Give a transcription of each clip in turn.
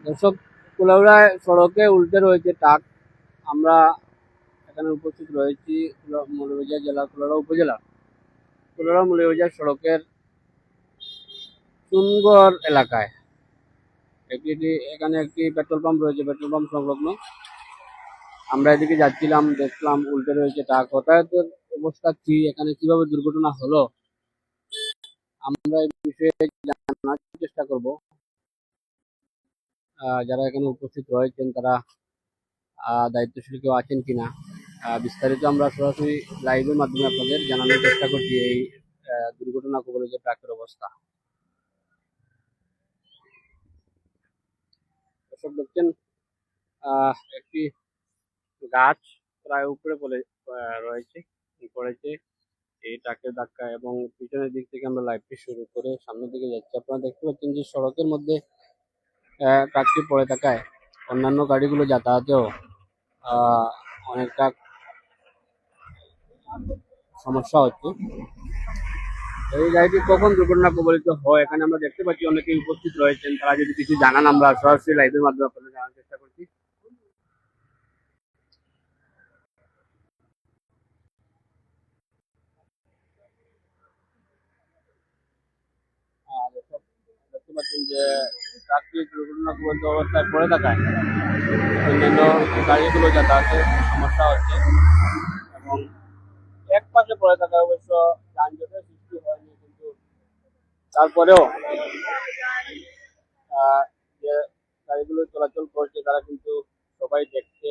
দর্শক, কুলাউড়ায় সড়কে উল্টে রয়েছে ট্রাক। আমরা এখানে উপস্থিত রয়েছি মৌলভীবাজার জেলা কুলাউড়া উপজেলা কুলাউড়া মৌলভীবাজার সড়কের চুনগড় এলাকায় এখানে একটি পেট্রোল পাম্প রয়েছে। পেট্রোল পাম্প সংলগ্ন আমরা এদিকে যাচ্ছিলাম, দেখলাম উল্টে রয়েছে ট্রাক। যাতায়াতের অবস্থা কি, এখানে কিভাবে দুর্ঘটনা হলো আমরা এই বিষয়ে জানার চেষ্টা করব। যারা এখানে উপস্থিত রয়েছেন তারা দায়িত্বশীল কেউ আছেন কিনা বিস্তারিত আমরা সরাসরি লাইভের মাধ্যমে আপনাদের জানানোর চেষ্টা করছি এই দুর্ঘটনা কবলিত ট্রাকের অবস্থা। দর্শক দেখছেন একটি গাছ প্রায় উপরে রয়েছে পড়েছে এই ট্রাকের ধাক্কা, এবং পিছনের দিক থেকে আমরা লাইভটি শুরু করে সামনের দিকে যাচ্ছি। আপনারা দেখতে পাচ্ছেন যে সড়কের মধ্যে ট্রাকটি পড়ে থাকায় অন্যান্য গাড়িগুলো যাতায়াতেও অনেকটা সমস্যা হচ্ছে। এই গাড়িটি কখন দুর্ঘটনা কবলিত হয় এখানে আমরা দেখতে পাচ্ছি অনেকেই উপস্থিত রয়েছেন। তারা যদি কিছু জানান আমরা সরাসরি লাইভের মাধ্যমে আপনাদের জানার চেষ্টা করছি। দেখতে পাচ্ছেন যে ট্রাকটি দুর্ঘটনা কবলিত অবস্থায় পড়ে থাকায় অন্যান্য গাড়িগুলো যাতায়াতে সমস্যা হচ্ছে, এবং এক পাশে পড়ে থাকায় অবশ্য যানজটের সৃষ্টি হয়নি, কিন্তু তারপরেও যে গাড়িগুলো চলাচল করছে তারা কিন্তু সবাই দেখছে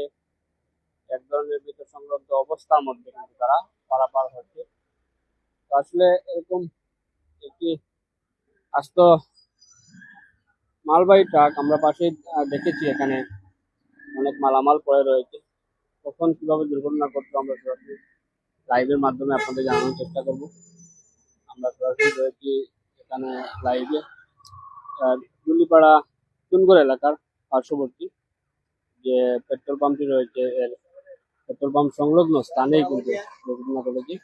এক ধরনের ভিতর সংক্রান্ত অবস্থার মধ্যে কিন্তু তারা পারাপার হচ্ছে। আসলে এরকম একটি আস্ত মালবাহী ট্রাক আমরা পাশে দেখেছি, এখানে অনেক মালামাল পড়ে রয়েছে। কখন কিভাবে দুর্ঘটনা ঘটলো আমরা সরাসরি লাইভের মাধ্যমে আপনাদের জানানোর চেষ্টা করব। আমরা সরাসরি রয়েছি এখানে লাইভে দুলিপাড়া চুনগড় এলাকার পার্শ্ববর্তী যে পেট্রোল পাম্পটি রয়েছে এর পেট্রোল পাম্প সংলগ্ন স্থানেই কিন্তু দুর্ঘটনা ঘটেছে।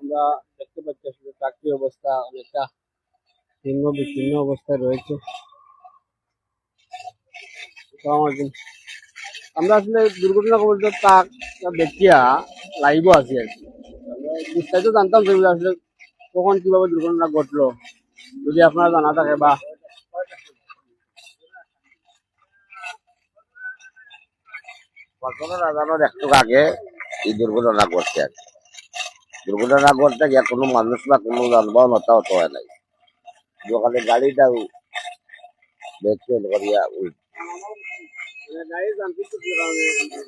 আমরা দেখতে পাচ্ছি আসলে ট্রাকটির অবস্থা অনেকটা ছিন্ন বিচ্ছিন্ন অবস্থায় রয়েছে। আমরা আসলে দুর্ঘটনা কবলিত ট্রাক দেখিয়া লাইভও আছি আর কি। বিস্তারিত জানতাম সেগুলো আসলে কখন কিভাবে দুর্ঘটনা ঘটলো যদি আপনারা জানা থাকে বা ঘটনা জানার একটু আগে এই দুর্ঘটনা ঘটছে আর কি। দুর্ঘটনা ঘটতে গিয়ে কোনো মানুষ বা কোনো যানবাহন হতাহত হয় নাই। ওখানে গাড়িটা দেখতে করিয়া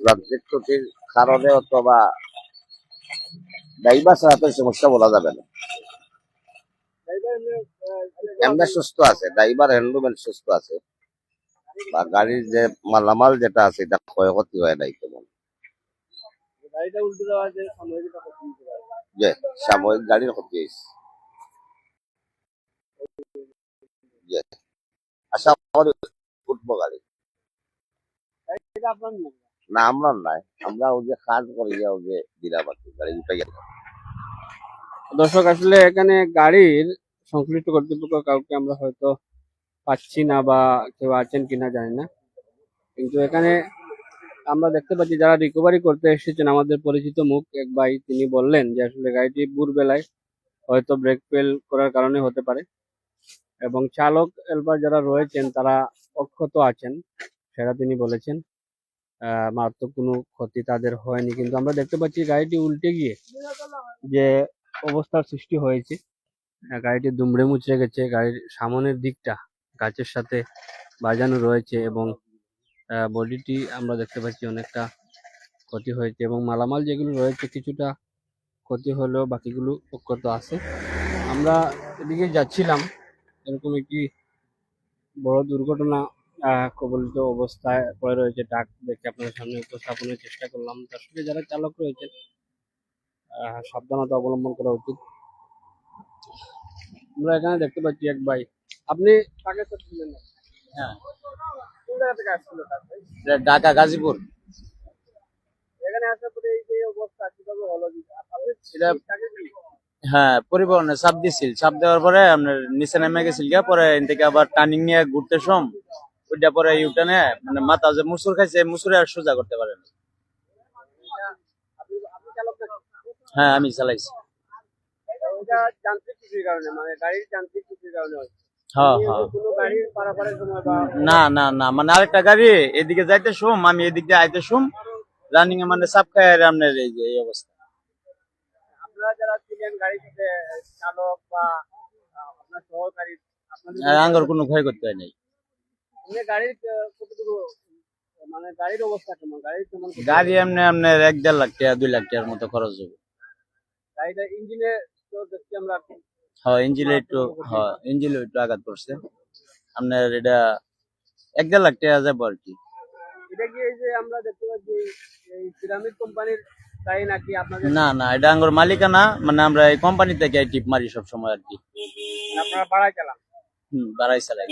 যান্ত্রিক ত্রুটির কারণে অথবা ড্রাইভার ছাড়া তো সমস্যা বলা যাবে না। এমনি সুস্থ আছে, ড্রাইভার হ্যান্ডলম্যান সুস্থ আছে, বা গাড়ির যে মালামাল যেটা আছে এটা ক্ষয়ক্ষতি হয় নাই তেমন। যে সাময়িক গাড়ির ক্ষতি হয়েছে। আশা করি উঠবো গাড়ি না, আমরা নাই, আমরা ওই যে কাজ করি ওই যে দিলাবাতি গাড়ি উঠে গেল। দর্শক, আসলে এখানে গাড়ির সংশ্লিষ্ট কর্তৃপক্ষ কাউকে আমরা হয়তো পাচ্ছি না বা কেউ আছেন কিনা জানি না, কিন্তু এখানে আমরা দেখতে পাচ্ছি যারা রিকভারি করতে এসেছেন আমাদের পরিচিত মুখ এক ভাই, তিনি বললেন যে আসলে গাড়িটি ভোরবেলায় হয়তো ব্রেক ফেল করার কারণে হতে পারে, এবং চালক হেল্পার যারা রয়েছেন তারা অক্ষত আছেন সেটা তিনি বলেছেন। মারাত্মক কোনো ক্ষতি তাদের হয়নি, কিন্তু আমরা দেখতে পাচ্ছি গাড়িটি উল্টে গিয়ে যে অবস্থার সৃষ্টি হয়েছে, গাড়িটি দুমড়ে মুচড়ে গেছে। গাড়ির সামনের দিকটা গাছের সাথে বাজানো রয়েছে, এবং বডিটি আমরা দেখতে পাচ্ছি অনেকটা ক্ষতি হয়েছে, এবং মালামাল যেগুলো রয়েছে কিছুটা ক্ষতি হলেও বাকিগুলো অক্ষত আছে। আমরা এদিকে যাচ্ছিলাম, এরকম একটি বড় দুর্ঘটনা কবলিত অবস্থায় পড়ে রয়েছে ট্রাক দেখে আপনাদের সামনে উপস্থাপনের চেষ্টা করলাম। তার সঙ্গে যারা চালক রয়েছে সাবধানতা অবলম্বন করা উচিত। আমরা এখানে দেখতে পাচ্ছি এক ভাই, আপনি ট্রাকের সাথে ছিলেন না? হ্যাঁ, কোন জায়গা থেকে আসছিল ট্রাক ভাই? ঢাকা গাজীপুর। এটা হ্যাঁ পরিবহনে চাপ দিছিল, চাপ দেওয়ার পরে আপনার নিচে নেমে গেছিল গিয়া, পরে এখান থেকে আবার টার্নিং নিয়ে ঘুরতে সম ওইটা পরে ইউটানে মানে মাথা যে মুসুর খাইছে মুসুরে আর সোজা করতে পারেন। হ্যাঁ আমি চালাইছি। ওটা যান্ত্রিক ত্রুটির কারণে, মানে গাড়ির যান্ত্রিক ত্রুটির কারণে হয়েছে। হ্যাঁ এমনি হ্যাঁ। কোনো গাড়ির পারাপারের সময় বা না না না, মানে আরেকটা গাড়ি এদিকে যাইতে শুম, আমি এদিক দিয়ে আইতে শুম, রানিং এ মানে চাপ খাই আপনার এই যে এই অবস্থা। আপনারা যারা ছিলেন গাড়িতে, চালক বা আপনার সহকারী, আপনাদের আর আঙ্গর কোনো ক্ষয় করতে হয় নাই। এমনি গাড়ির কতটুকু, মানে গাড়ির অবস্থা কেমন, গাড়ির কেমন ক্ষতি গাড়ি হয়েছে? এমনি আপনার 1-1.5 লাখ টাকা 2 লাখ টাকার মতো খরচ হবে। গাড়িটা ইঞ্জিনে তো দেখছি আমরা হ্যাঁ ইঞ্জিলে একটু, মারাত্মক ক্ষতি। হ্যাঁ ইঞ্জিলে একটু আঘাত করছে আপনার, এটা 1-1.5 লাখ টাকা যাবো আর কি। এটা কি এই যে আমরা দেখতে পাচ্ছি এই সিরামিক কোম্পানির গাড়ি নাকি আপনাদের, না না, এটা আঙ্গর মালিকানা, মানে আমরা এই কোম্পানি থেকে টিপ মারি সব সময় আর কি। আপনারা ভাড়ায় চালান? বাড়াই চালাই।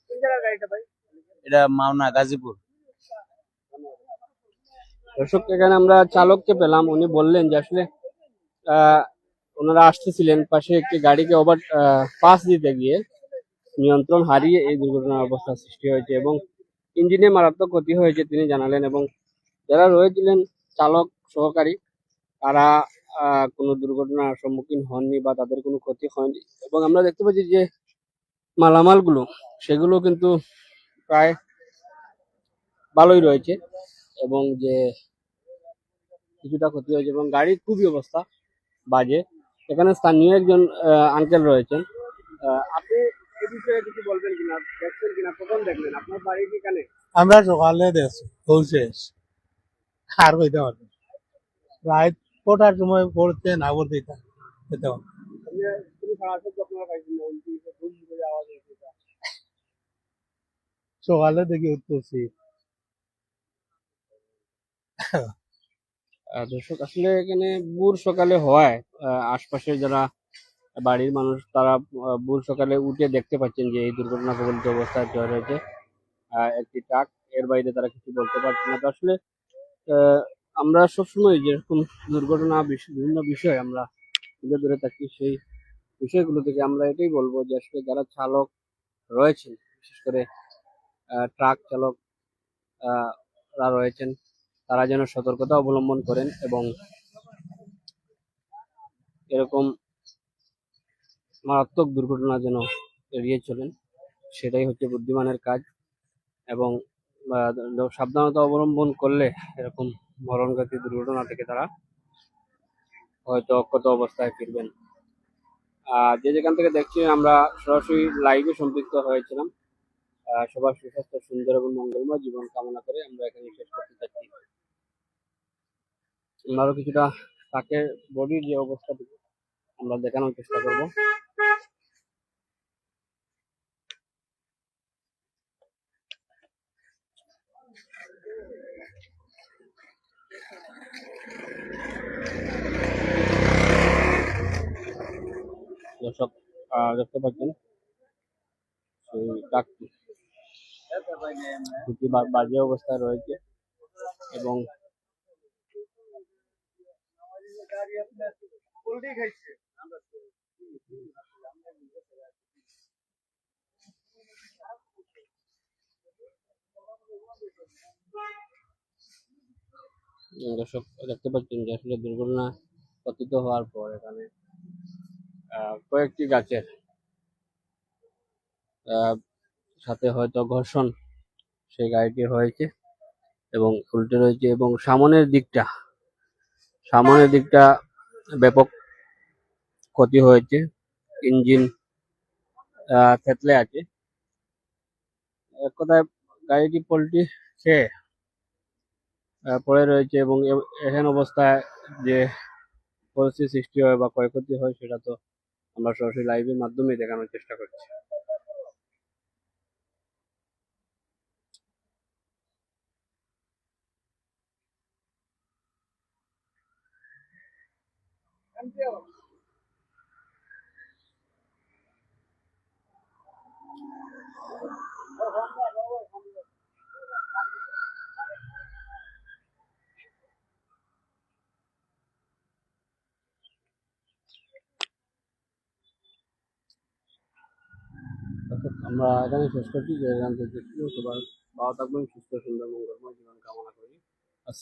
কোন জায়গার গাড়িটা ভাই? এটা মাওনা গাজীপুর। দর্শক, এখানে আমরা চালককে পেলাম, উনি বললেন যে আসলে আহ ওনারা আসতেছিলেন, পাশে একটি গাড়িকে পাস দিতে গিয়ে নিয়ন্ত্রণ হারিয়ে এই দুর্ঘটনার অবস্থা সৃষ্টি হয়েছে এবং ইঞ্জিনে মারাত্মক ক্ষতি হয়েছে তিনি জানালেন। এবং যারা রয়েছিলেন চালক সহকারী, তারা কোনো দুর্ঘটনার সম্মুখীন হননি বা তাদের কোনো ক্ষতি হয়নি। এবং আমরা দেখতে পাচ্ছি যে মালামালগুলো সেগুলো কিন্তু প্রায় ভালোই রয়েছে এবং যে কিছুটা ক্ষতি হয়েছে এবং গাড়ির খুবই অবস্থা বাজে। এখানে স্থানীয় একজন আঙ্কেল রয়েছেন। আপনি এই বিষয়ে কিছু বলবেন কিনা, দেখছেন কিনা, কখন দেখলেন, আপনার বাড়ি কি এখানে? আমরা সকালে দেখছি শেষ আর কইতে পারবো রাত কটার সময় পড়তে না পড়তে যেতে পারবো। আপনি কোনো সারা শব্দ আপনারা পাইছেন না, উল্টি ধুম করে আওয়াজ হয়েছে। সকালে দেখি উঠতেছি দর্শক, আসলে এখানে ভোর সকালে হওয়ায় আশপাশের যারা বাড়ির মানুষ তারা ভোর সকালে উঠে দেখতে পাচ্ছেন যে এই দুর্ঘটনা কবলিত অবস্থায় জয় রয়েছে একটি ট্রাক। এর বাইরে তারা কিছু বলতে পারছে না। তো আসলে আহ, আমরা সবসময় যেরকম দুর্ঘটনা বিভিন্ন বিষয় আমরা তুলে ধরে থাকি, সেই বিষয়গুলো থেকে আমরা এটাই বলবো যে আসলে যারা চালক রয়েছেন, বিশেষ করে ট্রাক চালক রা রয়েছেন, তারা যেন সতর্কতা অবলম্বন করেন এবং এরকম মারাত্মক দুর্ঘটনা যেন এড়িয়ে চলেন। সেটাই হচ্ছে বুদ্ধিমানের কাজ। এবং সাবধানতা অবলম্বন করলে এরকম মরণঘাতী দুর্ঘটনা থেকে তারা হয়তো অক্ষত অবস্থায় ফিরবেন। যে যেখান থেকে দেখছি আমরা সরাসরি লাইভে সম্পৃক্ত হয়েছিলাম। সবার সুস্বাস্থ্য, সুন্দর এবং মঙ্গলময় জীবন কামনা করে আমরা এখানে শেষ করতে চাচ্ছি। আমরা আরো কিছুটা তাকে বডির যে অবস্থাটুকু আমরা দেখানোর চেষ্টা করব। দর্শক, দেখতে পাচ্ছেন সেই ট্রাকটি খুবই বাজে অবস্থায় রয়েছে এবং দর্শক দেখতে পাচ্ছেন যে আসলে দুর্ঘটনা পতিত হওয়ার পর এখানে কয়েকটি গাছের আহ, সাথে হয়তো ঘর্ষণ সেই গাড়িটি হয়েছে এবং উল্টে রয়েছে এবং সামনের দিকটা ব্যাপক ক্ষতি হয়েছে। ইঞ্জিন থেতলে আছে। এক কথায় গাড়িটি পল্টি খেয়ে পড়ে রয়েছে এবং এহেন অবস্থায় যে পরিস্থিতি সৃষ্টি হয় বা ক্ষয়ক্ষতি হয় সেটা তো আমরা সরাসরি লাইভের মাধ্যমে দেখানোর চেষ্টা করছি। আমরা এখানে শেষ করছি যে এখান থেকে ভালো থাকবেন সুস্থ সুন্দর মঙ্গলময় জীবন কামনা